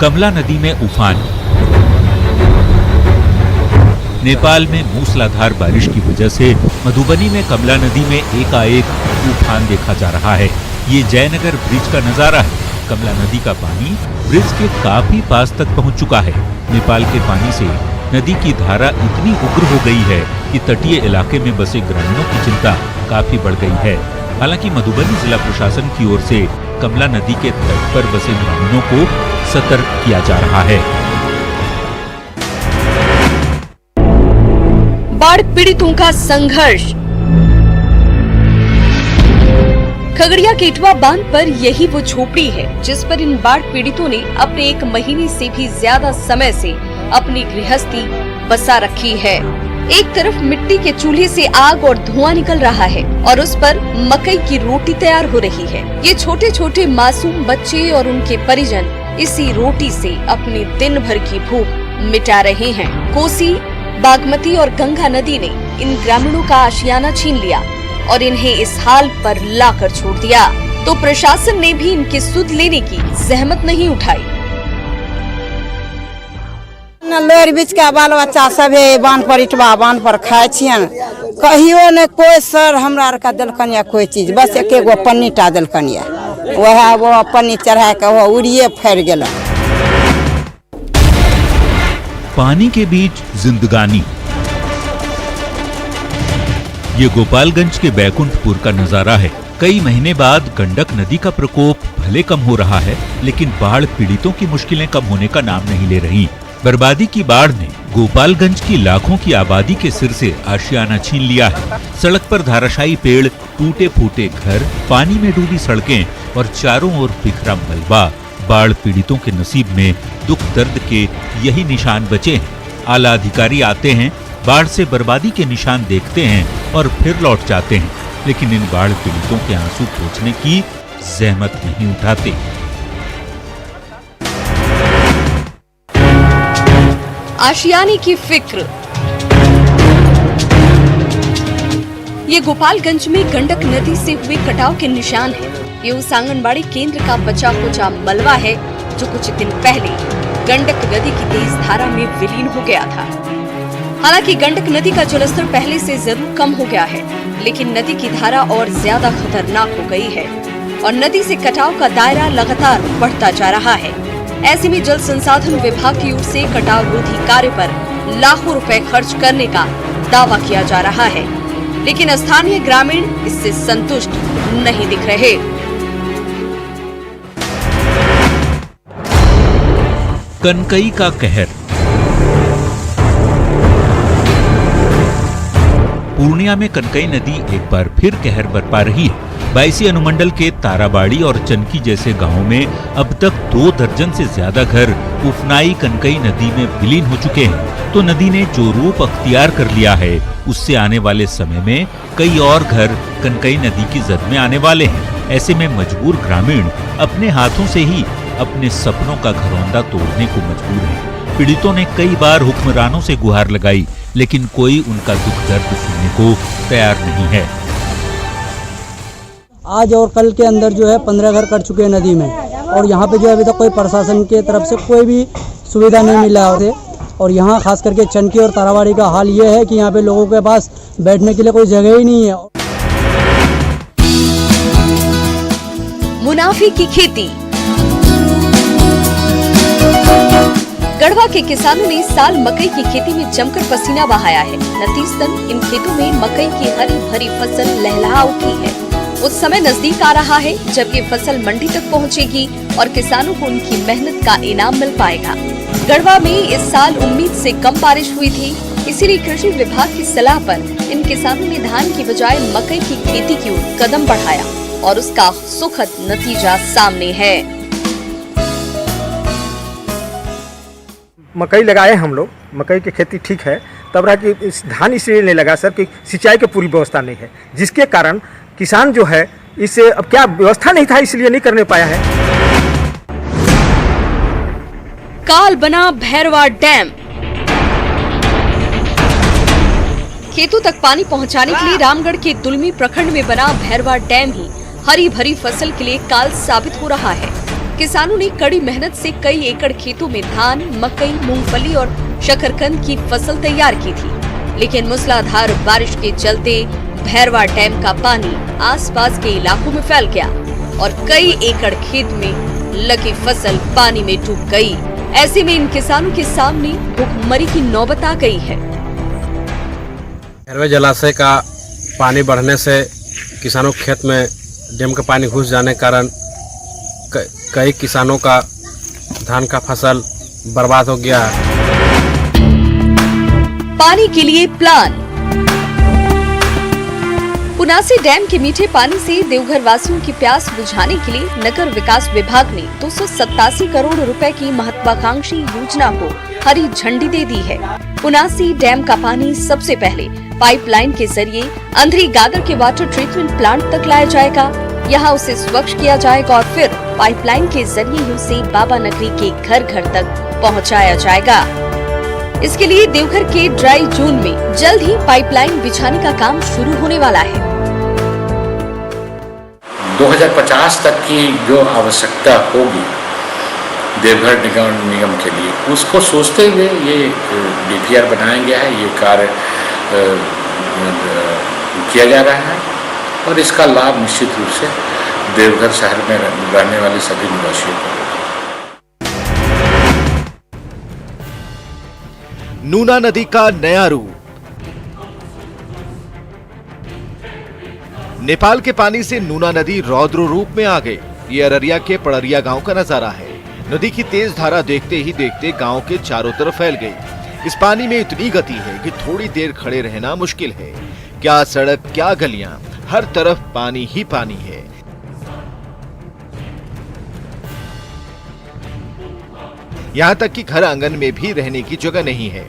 कमला नदी में उफान। नेपाल में मूसलाधार बारिश की वजह से मधुबनी में कमला नदी में एकाएक उफान देखा जा रहा है। ये जयनगर ब्रिज का नजारा है। कमला नदी का पानी ब्रिज के काफी पास तक पहुंच चुका है। नेपाल के पानी से नदी की धारा इतनी उग्र हो गई है कि तटीय इलाके में बसे ग्रामीणों की चिंता काफी बढ़ गई है। हालांकि मधुबनी जिला प्रशासन की ओर से कमला नदी के तट पर बसे ग्रामीणों को सतर्क किया जा रहा है। बाढ़ पीड़ितों का संघर्ष। खगड़िया के इटवा बांध पर यही वो झोपड़ी है जिस पर इन बाढ़ पीड़ितों ने अपने 1 महीने से भी ज्यादा समय से अपनी गृहस्थी बसा रखी है। एक तरफ मिट्टी के चूल्हे से आग और धुआं निकल रहा है और उस पर मकई की रोटी तैयार हो रही है। ये छोटे छोटे मासूम बच्चे और उनके परिजन इसी रोटी से अपनी दिन भर की भूख मिटा रहे हैं। कोसी, बागमती और गंगा नदी ने इन ग्रामीणों का आशियाना छीन लिया और इन्हें इस हाल पर लाकर छोड़ दिया, तो प्रशासन ने भी इनकी सुध लेने की जहमत नहीं उठाई। लोर बीच के बाल बच्चा सब बांध पर इटवा बांध पर खाए छियन, कहियो ने कोई सर हमरा आर का दिलकन या कोई चीज, बस एक गो पन्नी टा दिलकन या वह वो पन्नी चढ़ा के वो उड़िए फैर गेल। पानी के बीच जिंदगानी। ये गोपालगंज के बैकुंठपुर का नजारा है। कई महीने बाद गंडक नदी का प्रकोप भले कम हो रहा है, लेकिन बाढ़ पीड़ितों की मुश्किलें कम होने का नाम नहीं ले रही। बर्बादी की बाढ़ ने गोपालगंज की लाखों की आबादी के सिर से आशियाना छीन लिया है। सड़क पर धाराशायी पेड़, टूटे फूटे घर, पानी में डूबी सड़कें और चारों ओर बिखरा मलबा। बाढ़ पीड़ितों के नसीब में दुख दर्द के यही निशान बचे हैं। आला अधिकारी आते हैं, बाढ़ से बर्बादी के निशान देखते हैं और फिर लौट जाते हैं, लेकिन इन बाढ़ पीड़ितों के आंसू पोंछने की जहमत नहीं उठाते। आशियाने की फिक्र। ये गोपालगंज में गंडक नदी से हुए कटाव के निशान है। ये उस आंगनबाड़ी केंद्र का बचा खुचा मलबा है जो कुछ दिन पहले गंडक नदी की तेज धारा में विलीन हो गया था। हालांकि गंडक नदी का जलस्तर पहले से जरूर कम हो गया है, लेकिन नदी की धारा और ज्यादा खतरनाक हो गई है और नदी से कटाव का दायरा लगातार बढ़ता जा रहा है। ऐसे में जल संसाधन विभाग की ओर से कटाव रोधी कार्य पर लाखों रुपए खर्च करने का दावा किया जा रहा है, लेकिन स्थानीय ग्रामीण इससे संतुष्ट नहीं दिख रहे। कनकई का कहर। पूर्णिया में कनकई नदी एक बार फिर कहर बरपा रही है। बायसी अनुमंडल के ताराबाड़ी और चनकी जैसे गांवों में अब तक 2 दर्जन से ज्यादा घर उफनाई कनकई नदी में विलीन हो चुके हैं। तो नदी ने जो रूप अख्तियार कर लिया है, उससे आने वाले समय में कई और घर कनकई नदी की जद में आने वाले हैं। ऐसे में मजबूर ग्रामीण अपने हाथों से ही अपने सपनों का घरौंदा तोड़ने को मजबूर हैं। पीड़ितों ने कई बार हुक्मरानों से गुहार लगाई, लेकिन कोई उनका दुख दर्द सुनने को तैयार नहीं है। आज और कल के अंदर जो है 15 घर कट चुके हैं नदी में, और यहाँ पे जो अभी तक कोई प्रशासन के तरफ से कोई भी सुविधा नहीं मिला है। और यहाँ खास करके चनकी और ताराबाड़ी का हाल ये है कि यहाँ पे लोगों के पास बैठने के लिए कोई जगह ही नहीं है। मुनाफे की खेती। गढ़वा के किसानों ने इस साल मकई की खेती में जमकर पसीना बहाया है। नतीजतन इन खेतों में मकई की हरी भरी फसल लहलहा उठी है। उस समय नजदीक आ रहा है जब ये फसल मंडी तक पहुंचेगी और किसानों को उनकी मेहनत का इनाम मिल पाएगा। गढ़वा में इस साल उम्मीद से कम बारिश हुई थी, इसीलिए कृषि विभाग की सलाह पर इन किसानों ने धान की बजाय मकई की खेती की ओर कदम बढ़ाया और उसका सुखद नतीजा सामने है। मकई लगाए हम लोग, मकई की खेती ठीक है, तब रहा कि धान इसलिए नहीं लगा सर कि सिंचाई की पूरी व्यवस्था नहीं है, जिसके कारण किसान जो है इसे अब क्या व्यवस्था नहीं था इसलिए नहीं करने पाया है। काल बना भैरवा डैम। खेतों तक पानी पहुंचाने के लिए रामगढ़ के दुलमी प्रखंड में बना भैरवा डैम ही हरी भरी फसल के लिए काल साबित हो रहा है। किसानों ने कड़ी मेहनत से कई एकड़ खेतों में धान, मकई, मूंगफली और शकरकंद की फसल तैयार की थी, लेकिन मूसलाधार बारिश के चलते भैरवा डैम का पानी आसपास के इलाकों में फैल गया और कई एकड़ खेत में लगी फसल पानी में डूब गई। ऐसे में इन किसानों के सामने भुखमरी की नौबत आ गई है। भैरवा जलाशय का पानी बढ़ने से किसानों के खेत में डैम का पानी घुस जाने के कारण कई किसानों का धान का फसल बर्बाद हो गया है। पानी के लिए प्लान। पुनासी डैम के मीठे पानी से देवघर वासियों की प्यास बुझाने के लिए नगर विकास विभाग ने 287 करोड़ रुपए की महत्वाकांक्षी योजना को हरी झंडी दे दी है। पुनासी डैम का पानी सबसे पहले पाइपलाइन के जरिए अंधरी गागर के वाटर ट्रीटमेंट प्लांट तक लाया जाएगा। यहाँ उसे स्वच्छ किया जाएगा और फिर पाइपलाइन के जरिए ही उसे बाबा नगरी के घर घर तक पहुँचाया जाएगा। इसके लिए देवघर के ड्राई जोन में जल्द ही पाइपलाइन बिछाने का काम शुरू होने वाला है। 2050 तक की जो आवश्यकता होगी देवघर निगम के लिए, उसको सोचते हुए ये DPR बनाया गया है। ये कार्य किया जा रहा है और इसका लाभ निश्चित रूप से देवघर शहर में रहने वाले सभी निवासियों को। नूना नदी का नया रूप। नेपाल के पानी से नूना नदी रौद्र रूप में आ गई। ये अररिया के पड़रिया गांव का नजारा है। नदी की तेज धारा देखते ही देखते गांव के चारों तरफ फैल गई। इस पानी में इतनी गति है कि थोड़ी देर खड़े रहना मुश्किल है। क्या सड़क, क्या गलियां, हर तरफ पानी ही पानी है। यहां तक कि घर आंगन में भी रहने की जगह नहीं है।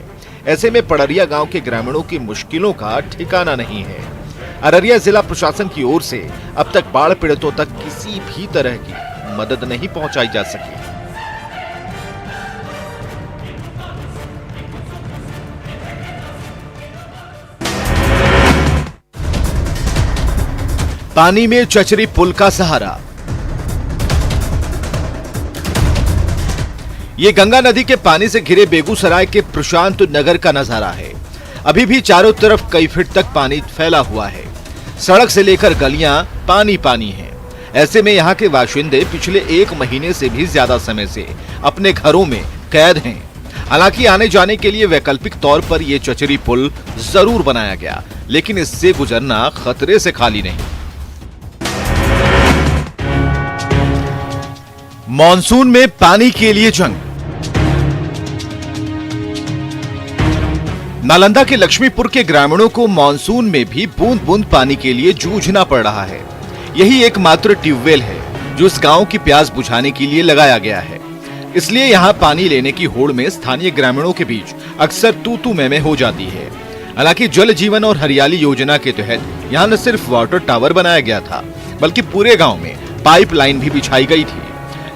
ऐसे में पड़रिया गांव के ग्रामीणों की मुश्किलों का ठिकाना नहीं है। अररिया जिला प्रशासन की ओर से अब तक बाढ़ पीड़ितों तक किसी भी तरह की मदद नहीं पहुंचाई जा सकी। पानी में चचरी पुल का सहारा। ये गंगा नदी के पानी से घिरे बेगूसराय के प्रशांत नगर का नजारा है। अभी भी चारों तरफ कई फीट तक पानी फैला हुआ है। सड़क से लेकर गलियां पानी पानी हैं। ऐसे में यहाँ के बाशिंदे पिछले 1 महीने से भी ज्यादा समय से अपने घरों में कैद हैं। हालांकि आने जाने के लिए वैकल्पिक तौर पर यह चचरी पुल जरूर बनाया गया, लेकिन इससे गुजरना खतरे से खाली नहीं। मॉनसून में पानी के लिए जंग। नालंदा के लक्ष्मीपुर के ग्रामीणों को मॉनसून में भी बूंद बूंद पानी के लिए जूझना पड़ रहा है। यही एकमात्र ट्यूबवेल है जो इस गांव की प्यास बुझाने के लिए लगाया गया है। इसलिए यहां पानी लेने की होड़ में स्थानीय ग्रामीणों के बीच अक्सर तू मैं हो जाती है। हालांकि जल जीवन और हरियाली योजना के तहत यहां न सिर्फ वाटर टावर बनाया गया था, बल्कि पूरे गांव में पाइपलाइन भी बिछाई गई थी।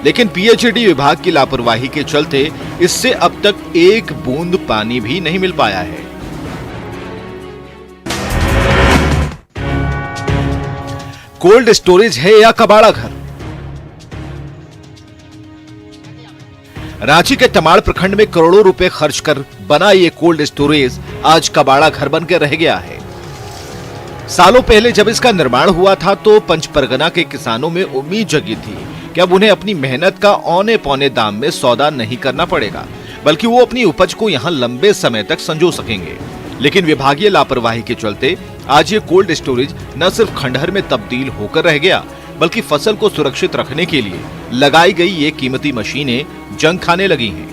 लेकिन PHED विभाग की लापरवाही के चलते इससे अब तक एक बूंद पानी भी नहीं मिल पाया है। कोल्ड स्टोरेज है या कबाड़ा घर। रांची के तमाड़ प्रखंड में करोड़ों रुपए खर्च कर बना ये कोल्ड स्टोरेज आज कबाड़ा घर बनकर रह गया है। सालों पहले जब इसका निर्माण हुआ था तो पंचपरगना के किसानों में उम्मीद जगी थी कि अब उन्हें अपनी मेहनत का औने पौने दाम में सौदा नहीं करना पड़ेगा, बल्कि वो अपनी उपज को यहाँ लंबे समय तक संजो सकेंगे। लेकिन विभागीय लापरवाही के चलते आज ये कोल्ड स्टोरेज न सिर्फ खंडहर में तब्दील होकर रह गया, बल्कि फसल को सुरक्षित रखने के लिए लगाई गई ये कीमती मशीनें जंग खाने लगी हैं।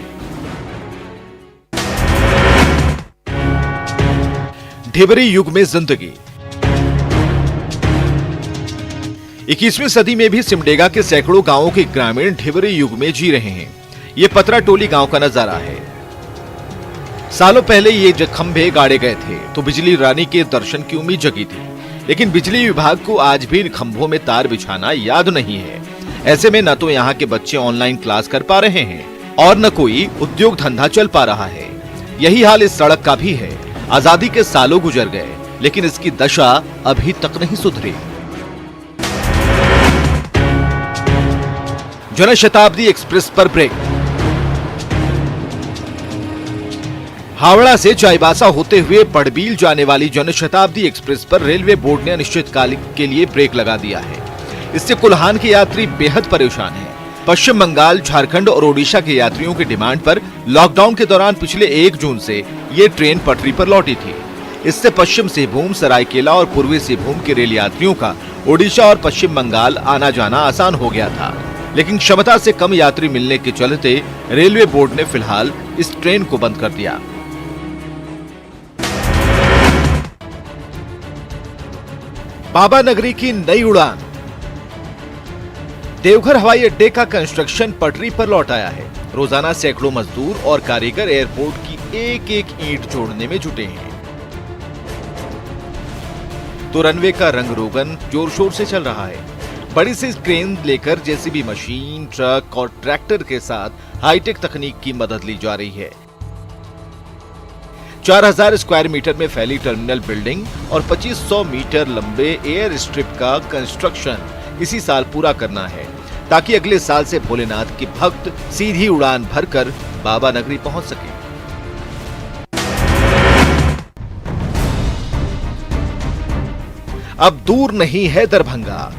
ढिबरी युग में जिंदगी। 21वीं सदी में भी सिमडेगा के सैकड़ों गांवों के ग्रामीण ढिबरी युग में जी रहे हैं। ये पतरा टोली गांव का नजारा है। सालों पहले ये खंभे गाड़े गए थे तो बिजली रानी के दर्शन की उम्मीद जगी थी, लेकिन बिजली विभाग को आज भी इन खंभों में तार बिछाना याद नहीं है। ऐसे में न तो यहाँ के बच्चे ऑनलाइन क्लास कर पा रहे हैं और न कोई उद्योग धंधा चल पा रहा है। यही हाल इस सड़क का भी है। आजादी के सालों गुजर गए, लेकिन इसकी दशा अभी तक नहीं सुधरी। जनशताब्दी एक्सप्रेस पर ब्रेक। हावड़ा से चाईबासा होते हुए बड़बील जाने वाली जनशताब्दी एक्सप्रेस पर रेलवे बोर्ड ने अनिश्चितकाल के लिए ब्रेक लगा दिया है। इससे कुल्हान के यात्री बेहद परेशान हैं। पश्चिम बंगाल, झारखंड और ओडिशा के यात्रियों की डिमांड पर लॉकडाउन के दौरान पिछले 1 जून से ये ट्रेन पटरी पर लौटी थी। इससे पश्चिम सिंहभूम, सरायकेला और पूर्वी सिंहभूम के रेल यात्रियों का ओडिशा और पश्चिम बंगाल आना जाना आसान हो गया था, लेकिन क्षमता से कम यात्री मिलने के चलते रेलवे बोर्ड ने फिलहाल इस ट्रेन को बंद कर दिया। बाबा नगरी की नई उड़ान। देवघर हवाई अड्डे का कंस्ट्रक्शन पटरी पर लौट आया है। रोजाना सैकड़ों मजदूर और कारीगर एयरपोर्ट की एक एक ईंट जोड़ने में जुटे हैं। तो रनवे का रंग रोगन जोर शोर से चल रहा है। बड़ी सी क्रेन लेकर जेसीबी मशीन, ट्रक और ट्रैक्टर के साथ हाईटेक तकनीक की मदद ली जा रही है। 4000 स्क्वायर मीटर में फैली टर्मिनल बिल्डिंग और 2500 मीटर लंबे एयर स्ट्रिप का कंस्ट्रक्शन इसी साल पूरा करना है, ताकि अगले साल से भोलेनाथ के भक्त सीधी उड़ान भरकर बाबा नगरी पहुंच सके। अब दूर नहीं है दरभंगा।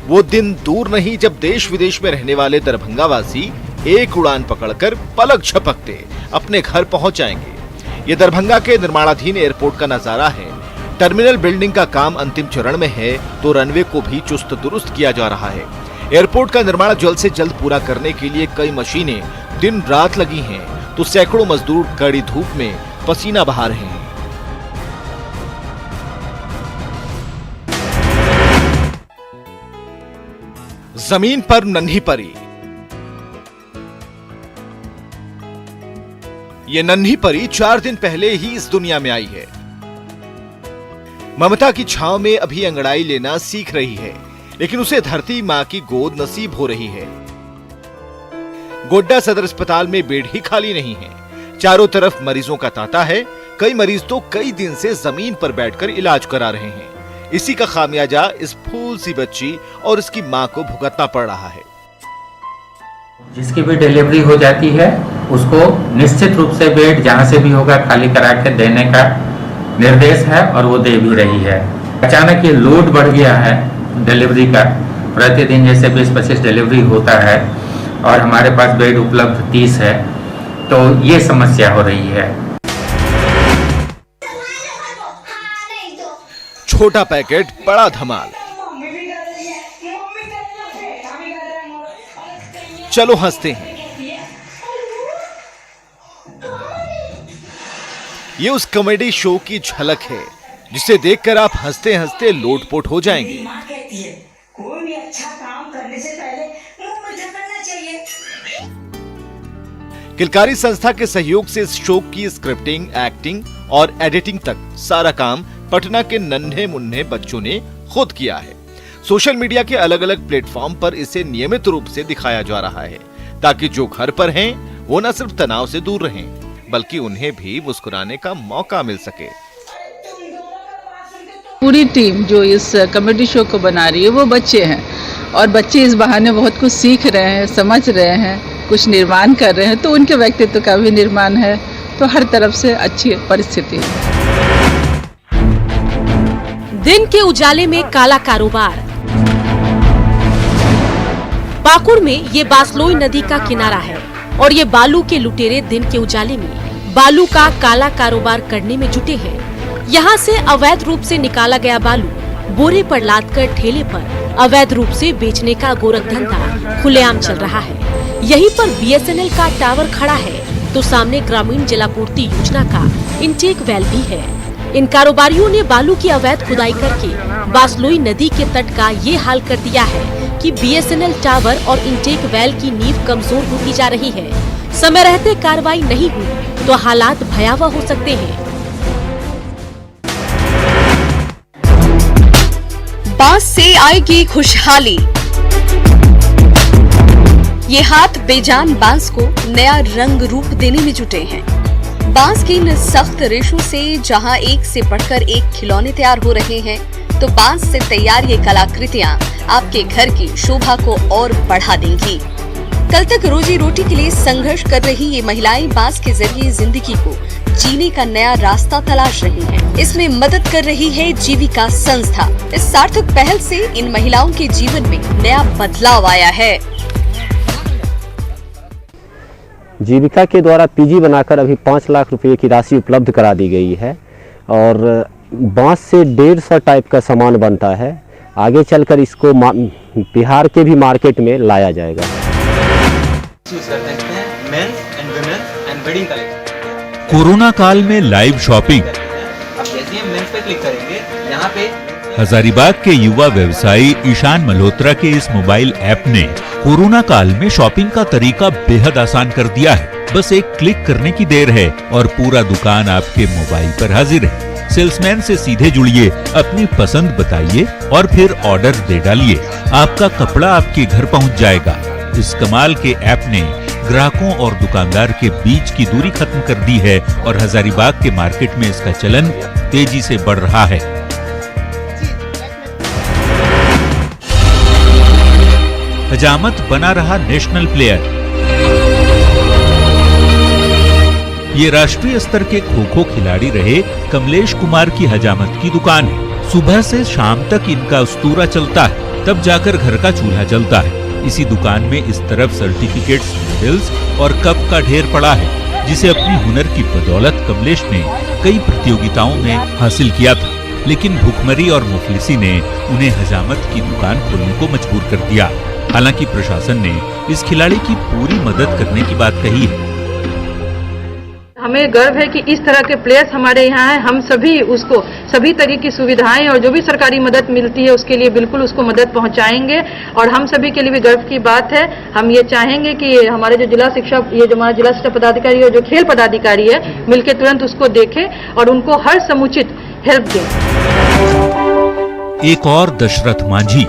वो दिन दूर नहीं जब देश विदेश में रहने वाले दरभंगा वासी एक उड़ान पकड़कर पलक झपकते अपने घर पहुंच जाएंगे। ये दरभंगा के निर्माणाधीन एयरपोर्ट का नजारा है। टर्मिनल बिल्डिंग का काम अंतिम चरण में है, तो रनवे को भी चुस्त दुरुस्त किया जा रहा है। एयरपोर्ट का निर्माण जल्द से जल्द पूरा करने के लिए कई मशीनें दिन रात लगी हैं, तो सैकड़ों मजदूर कड़ी धूप में पसीना बहा रहे हैं। जमीन पर नन्ही परी। ये नन्ही परी 4 दिन पहले ही इस दुनिया में आई है। ममता की छांव में अभी अंगड़ाई लेना सीख रही है, लेकिन उसे धरती मां की गोद नसीब हो रही है। गोड्डा सदर अस्पताल में बेड ही खाली नहीं है। चारों तरफ मरीजों का तांता है। कई मरीज तो कई दिन से जमीन पर बैठकर इलाज करा रहे हैं। इसी का खामियाजा इस फूल सी बच्ची और इसकी मां को भुगतना पड़ रहा है। जिसकी भी डिलीवरी हो जाती है उसको निश्चित रूप से बेड जहां से भी होगा खाली करा के देने का निर्देश है, और वो दे भी रही है। अचानक ये लोड बढ़ गया है डिलीवरी का। प्रतिदिन जैसे 20-25 डिलीवरी होता है और हमारे पास बेड उपलब्ध 30 है, तो ये समस्या हो रही है। छोटा पैकेट बड़ा धमाल। चलो हंसते हैं। ये उस कॉमेडी शो की झलक है जिसे देखकर आप हंसते हंसते लोटपोट हो जाएंगे। कोई भी अच्छा काम करने से पहले मुंह मीठा करना चाहिए। किलकारी संस्था के सहयोग से इस शो की स्क्रिप्टिंग, एक्टिंग और एडिटिंग तक सारा काम पटना के नन्हे मुन्ने बच्चों ने खुद किया है। सोशल मीडिया के अलग अलग प्लेटफॉर्म पर इसे नियमित रूप से दिखाया जा रहा है, ताकि जो घर पर हैं वो न सिर्फ तनाव से दूर रहें, बल्कि उन्हें भी मुस्कुराने का मौका मिल सके। पूरी टीम जो इस कॉमेडी शो को बना रही है वो बच्चे हैं, और बच्चे इस बहाने बहुत कुछ सीख रहे हैं, समझ रहे हैं, कुछ निर्माण कर रहे हैं, तो उनके व्यक्तित्व का भी निर्माण है। तो हर तरफ से अच्छी परिस्थिति है। दिन के उजाले में काला कारोबार। पाकुड़ में ये बासलोई नदी का किनारा है और ये बालू के लुटेरे दिन के उजाले में बालू का काला कारोबार करने में जुटे हैं। यहाँ से अवैध रूप से निकाला गया बालू बोरे पर लादकर ठेले पर अवैध रूप से बेचने का गोरख धंधा खुलेआम चल रहा है। यहीं पर BSNL का टावर खड़ा है, तो सामने ग्रामीण जलापूर्ति योजना का इंटेक वेल भी है। इन कारोबारियों ने बालू की अवैध खुदाई करके बासलोई नदी के तट का ये हाल कर दिया है कि BSNL टावर और इंटेक वेल की नींव कमजोर होती जा रही है। समय रहते कार्रवाई नहीं हुई तो हालात भयावह हो सकते हैं। बांस से आएगी खुशहाली। ये हाथ बेजान बांस को नया रंग रूप देने में जुटे हैं। बांस की इन सख्त रेशों से जहां एक से बढ़कर एक खिलौने तैयार हो रहे हैं, तो बांस से तैयार ये कलाकृतियाँ आपके घर की शोभा को और बढ़ा देंगी। कल तक रोजी रोटी के लिए संघर्ष कर रही ये महिलाएं बांस के जरिए जिंदगी को जीने का नया रास्ता तलाश रही हैं। इसमें मदद कर रही है जीविका संस्था। इस सार्थक पहल से इन महिलाओं के जीवन में नया बदलाव आया है। जीविका के द्वारा पीजी बनाकर अभी 5 लाख रुपए की राशि उपलब्ध करा दी गई है और बांस से 150 टाइप का सामान बनता है। आगे चलकर इसको बिहार के भी मार्केट में लाया जाएगा। कोरोना काल में लाइव शॉपिंग। हजारीबाग के युवा व्यवसायी ईशान मल्होत्रा के इस मोबाइल ऐप ने कोरोना काल में शॉपिंग का तरीका बेहद आसान कर दिया है। बस एक क्लिक करने की देर है और पूरा दुकान आपके मोबाइल पर हाजिर है। सेल्समैन से सीधे जुड़िए, अपनी पसंद बताइए और फिर ऑर्डर दे डालिए। आपका कपड़ा आपके घर पहुंच जाएगा। इस कमाल के ऐप ने ग्राहकों और दुकानदार के बीच की दूरी खत्म कर दी है और हजारीबाग के मार्केट में इसका चलन तेजी से बढ़ रहा है। हजामत बना रहा नेशनल प्लेयर। ये राष्ट्रीय स्तर के खो-खो खिलाड़ी रहे कमलेश कुमार की हजामत की दुकान है। सुबह से शाम तक इनका उस्तूरा चलता है, तब जाकर घर का चूल्हा जलता है। इसी दुकान में इस तरफ सर्टिफिकेट्स, मेडल्स और कप का ढेर पड़ा है, जिसे अपनी हुनर की बदौलत कमलेश ने कई प्रतियोगिताओं में हासिल किया था। लेकिन भूखमरी और मुफलिसी ने उन्हें हजामत की दुकान खोलने को मजबूर कर दिया। हालांकि प्रशासन ने इस खिलाड़ी की पूरी मदद करने की बात कही है। हमें गर्व है कि इस तरह के प्लेयर्स हमारे यहाँ हैं। हम सभी उसको सभी तरह की सुविधाएं और जो भी सरकारी मदद मिलती है उसके लिए बिल्कुल उसको मदद पहुंचाएंगे। और हम सभी के लिए भी गर्व की बात है। हम ये चाहेंगे कि हमारे जो जिला शिक्षा पदाधिकारी और जो खेल पदाधिकारी है मिलकर तुरंत उसको देखें और उनको हर समुचित हेल्प दें। एक और दशरथ मांझी।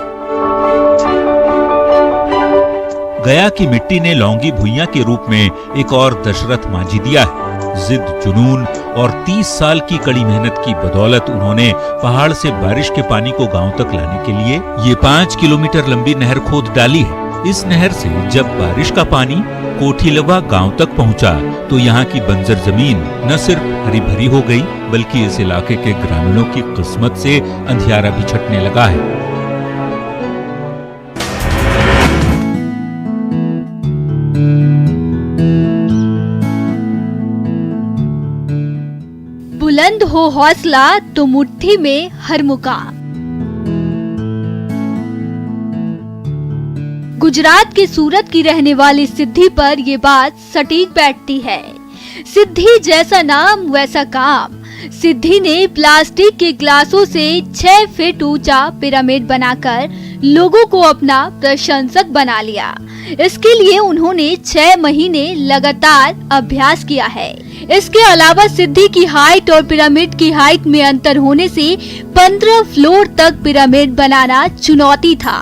गया की मिट्टी ने लौंगी भुइयां के रूप में एक और दशरथ मांझी दिया है। जिद, जुनून और 30 साल की कड़ी मेहनत की बदौलत उन्होंने पहाड़ से बारिश के पानी को गांव तक लाने के लिए ये 5 किलोमीटर लंबी नहर खोद डाली है। इस नहर से जब बारिश का पानी कोठीलवा गांव तक पहुंचा तो यहाँ की बंजर जमीन न सिर्फ हरी भरी हो गई, बल्कि इस इलाके के ग्रामीणों की किस्मत से अंधियारा भी छटने लगा है। बुलंद हो हौसला तो मुट्ठी में हर मुकाम। गुजरात के सूरत की रहने वाली सिद्धि पर ये बात सटीक बैठती है। सिद्धि जैसा नाम वैसा काम। सिद्धि ने प्लास्टिक के ग्लासों से 6 फीट ऊंचा पिरामिड बनाकर लोगों को अपना प्रशंसक बना लिया। इसके लिए उन्होंने 6 महीने लगातार अभ्यास किया है। इसके अलावा सिद्धि की हाइट और पिरामिड की हाइट में अंतर होने से 15 फ्लोर तक पिरामिड बनाना चुनौती था।